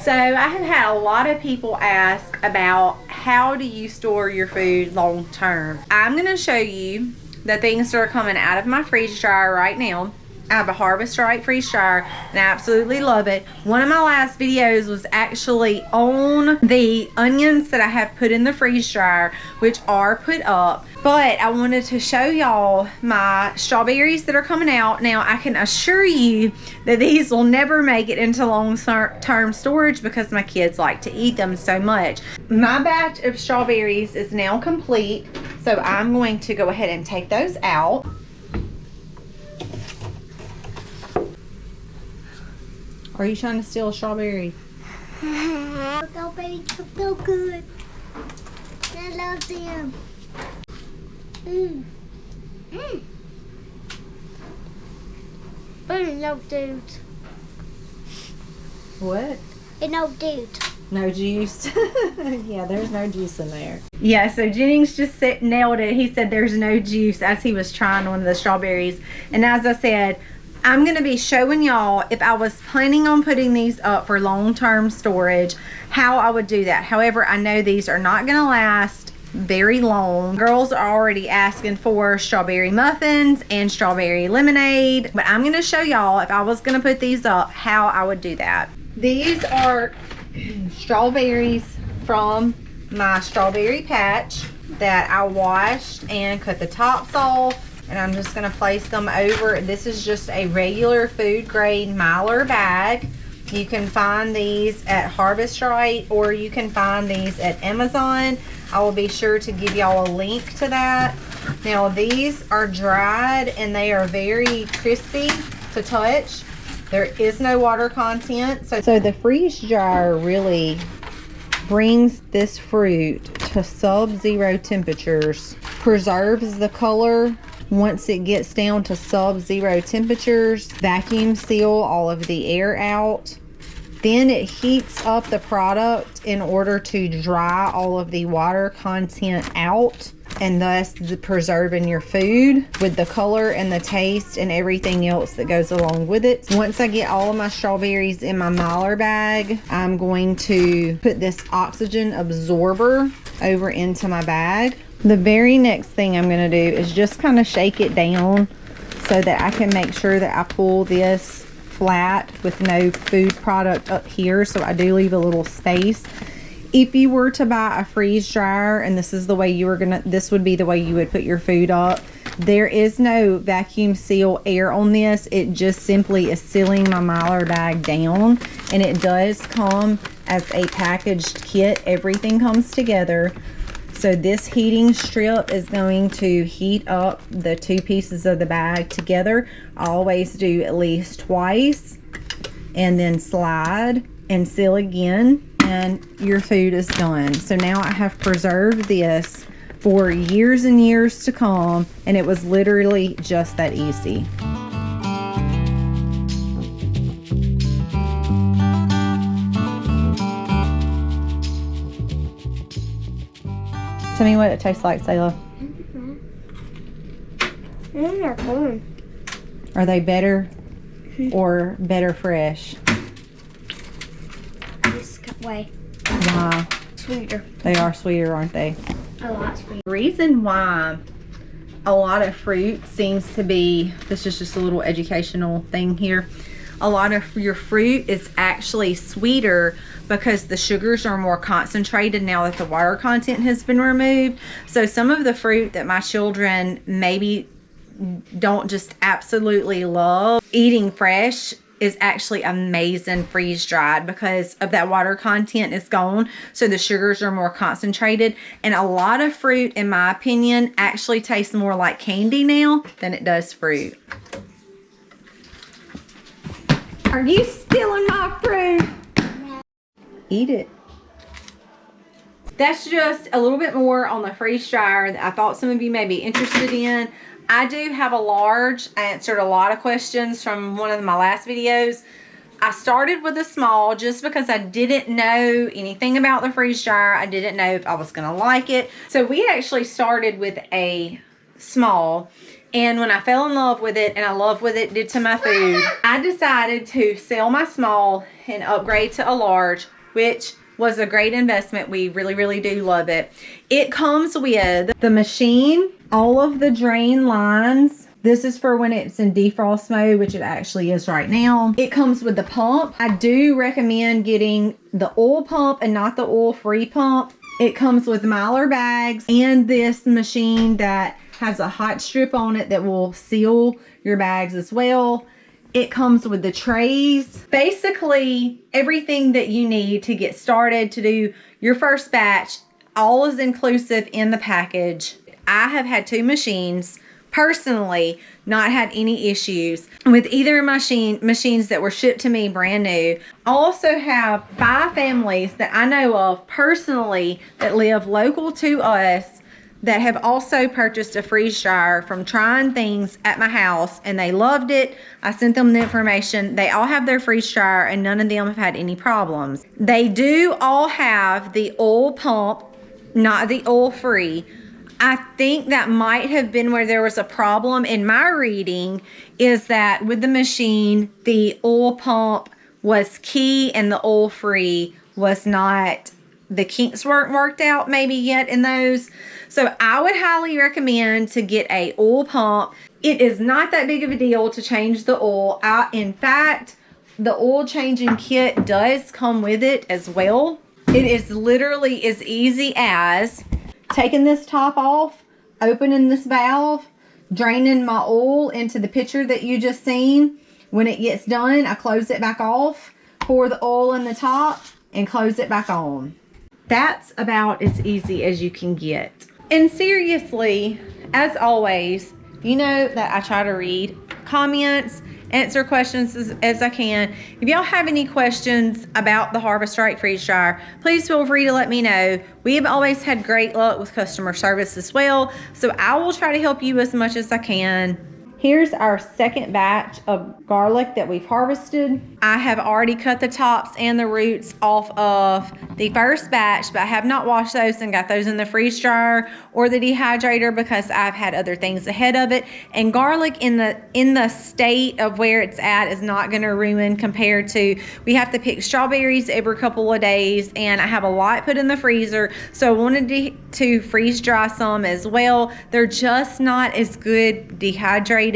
So I have had a lot of people ask about how do you store your food long term. I'm going to show you the things that are coming out of my freeze dryer right now. I have a Harvest Right freeze dryer and I absolutely love it. One of my last videos was actually on the onions that I have put in the freeze dryer, which are put up. But I wanted to show y'all my strawberries that are coming out. Now I can assure you that these will never make it into long-term storage because my kids like to eat them so much. My batch of strawberries is now complete, so I'm going to go ahead and take those out. Are you trying to steal a strawberry? Go, baby, so good. I love them. But no dude. What? No dude. No juice? Yeah, there's no juice in there. Yeah, so Jennings just nailed it. He said there's no juice as he was trying one of the strawberries. And as I said, I'm going to be showing y'all if I was planning on putting these up for long-term storage, how I would do that. However, I know these are not going to last very long. Girls are already asking for strawberry muffins and strawberry lemonade, but I'm going to show y'all if I was going to put these up, how I would do that. These are strawberries from my strawberry patch that I washed and cut the tops off. And I'm just going to place them over. This is just a regular food grade Mylar bag. You can find these at Harvest Right or you can find these at Amazon. I will be sure to give y'all a link to that. Now these are dried and they are very crispy to touch. There is no water content. So the freeze dryer really brings this fruit to sub-zero temperatures, preserves the color. Once it gets down to sub-zero temperatures, vacuum seal all of the air out. Then it heats up the product in order to dry all of the water content out, and thus preserving your food with the color and the taste and everything else that goes along with it. Once I get all of my strawberries in my Mylar bag, I'm going to put this oxygen absorber over into my bag. The very next thing I'm going to do is just kind of shake it down so that I can make sure that I pull this flat with no food product up here, so I do leave a little space. If you were to buy a freeze dryer and this is the way you were gonna, this would be the way you would put your food up, there is no vacuum seal air on this. It just simply is sealing my Mylar bag down, and it does come as a packaged kit. Everything comes together. So this heating strip is going to heat up the two pieces of the bag together. I always do at least twice and then slide and seal again, and your food is done. So now I have preserved this for years and years to come, and it was literally just that easy. Tell me what it tastes like, Sayla. They're corn. Are they better or better fresh? This way. Why? Sweeter. They are sweeter, aren't they? A lot sweeter. The reason why a lot of fruit seems to be, this is just a little educational thing here, a lot of your fruit is actually sweeter because the sugars are more concentrated now that the water content has been removed. So some of the fruit that my children maybe don't just absolutely love eating fresh is actually amazing freeze dried because of that water content is gone, so the sugars are more concentrated. And a lot of fruit, in my opinion, actually tastes more like candy now than it does fruit. Are you stealing my fruit? No. Eat it. That's just a little bit more on the freeze dryer that I thought some of you may be interested in. I do have a large. I answered a lot of questions from one of my last videos. I started with a small just because I didn't know anything about the freeze dryer. I didn't know if I was going to like it. So we actually started with a small, And when I fell in love with it, and I love what it did to my food, I decided to sell my small and upgrade to a large, which was a great investment. We really, really do love it. It comes with the machine, all of the drain lines. This is for when it's in defrost mode, which it actually is right now. It comes with the pump. I do recommend getting the oil pump and not the oil-free pump. It comes with Mylar bags and this machine that has a hot strip on it that will seal your bags as well. It comes with the trays. Basically, everything that you need to get started to do your first batch, all is inclusive in the package. I have had 2 machines, personally, not had any issues with either machines that were shipped to me brand new. I also have 5 families that I know of personally that live local to us that have also purchased a freeze dryer from trying things at my house, and they loved it. I sent them the information. They all have their freeze dryer and none of them have had any problems. They do all have the oil pump, not the oil free. I think that might have been where there was a problem in my reading, is that with the machine, the oil pump was key and the oil free was not. The kinks weren't worked out maybe yet in those. So I would highly recommend to get a oil pump. It is not that big of a deal to change the oil. In fact, the oil changing kit does come with it as well. It is literally as easy as taking this top off, opening this valve, draining my oil into the pitcher that you just seen. When it gets done, I close it back off, pour the oil in the top, and close it back on. That's about as easy as you can get. And seriously, as always, you know that I try to read comments, answer questions as I can. If y'all have any questions about the Harvest Right freeze dryer, please feel free to let me know. We have always had great luck with customer service as well, so I will try to help you as much as I can. Here's our second batch of garlic that we've harvested. I have already cut the tops and the roots off of the first batch, but I have not washed those and got those in the freeze dryer or the dehydrator because I've had other things ahead of it. And garlic in the state of where it's at is not gonna ruin compared to, we have to pick strawberries every couple of days, and I have a lot put in the freezer, so I wanted to freeze dry some as well. They're just not as good dehydrated,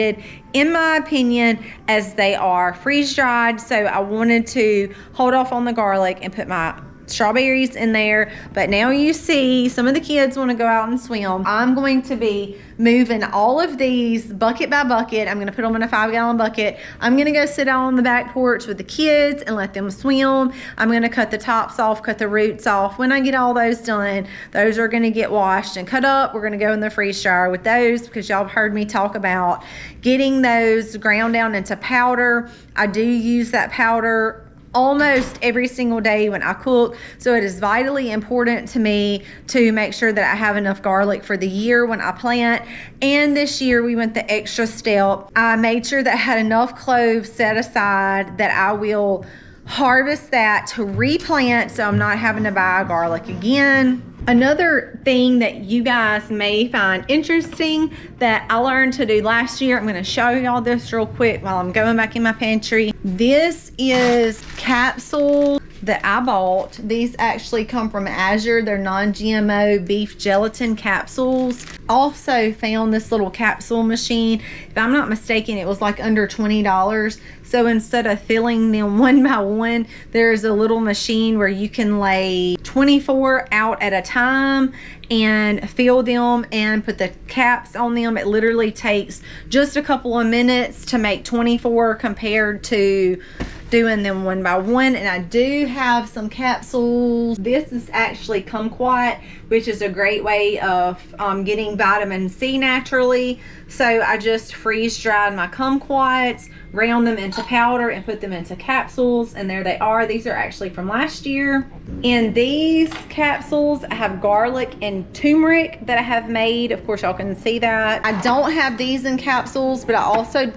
in my opinion, as they are freeze dried. So I wanted to hold off on the garlic and put my strawberries in there. But now you see some of the kids want to go out and swim. I'm going to be moving all of these bucket by bucket. I'm going to put them in a 5-gallon bucket. I'm going to go sit out on the back porch with the kids and let them swim. I'm going to cut the tops off, cut the roots off. When I get all those done, those are going to get washed and cut up. We're going to go in the freeze dryer with those because y'all have heard me talk about getting those ground down into powder. I do use that powder almost every single day when I cook, so it is vitally important to me to make sure that I have enough garlic for the year when I plant. And this year we went the extra step. I made sure that I had enough cloves set aside that I will harvest that to replant, so I'm not having to buy garlic again. Another thing that you guys may find interesting that I learned to do last year, I'm going to show y'all this real quick while I'm going back in my pantry. This is capsules that I bought. These actually come from Azure. They're non-GMO beef gelatin capsules. Also found this little capsule machine. If I'm not mistaken, it was like under $20. So instead of filling them one by one, there's a little machine where you can lay 24 out at a time and fill them and put the caps on them. It literally takes just a couple of minutes to make 24 compared to doing them one by one. And I do have some capsules. This is actually kumquat, which is a great way of getting vitamin C naturally. So I just freeze dried my kumquats, ground them into powder, and put them into capsules, and there they are. These are actually from last year. In these capsules, I have garlic and turmeric that I have made. Of course, y'all can see that. I don't have these in capsules, but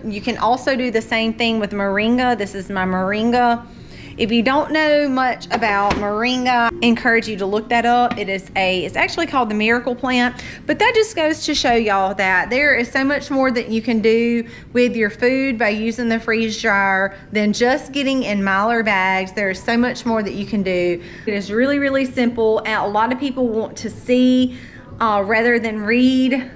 you can also do the same thing with moringa. This is my moringa. If you don't know much about moringa, I encourage you to look that up. It's actually called the miracle plant, but that just goes to show y'all that there is so much more that you can do with your food by using the freeze dryer than just getting in Mylar bags. There is so much more that you can do. It is really, really simple, and a lot of people want to see rather than read.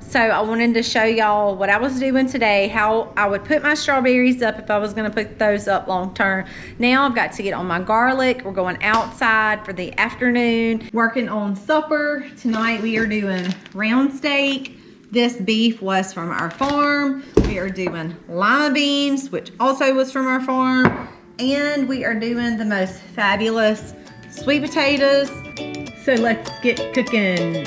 So I wanted to show y'all what I was doing today, how I would put my strawberries up if I was gonna put those up long term. Now I've got to get on my garlic. We're going outside for the afternoon, working on supper. Tonight we are doing round steak. This beef was from our farm. We are doing lima beans, which also was from our farm. And we are doing the most fabulous sweet potatoes. So let's get cooking.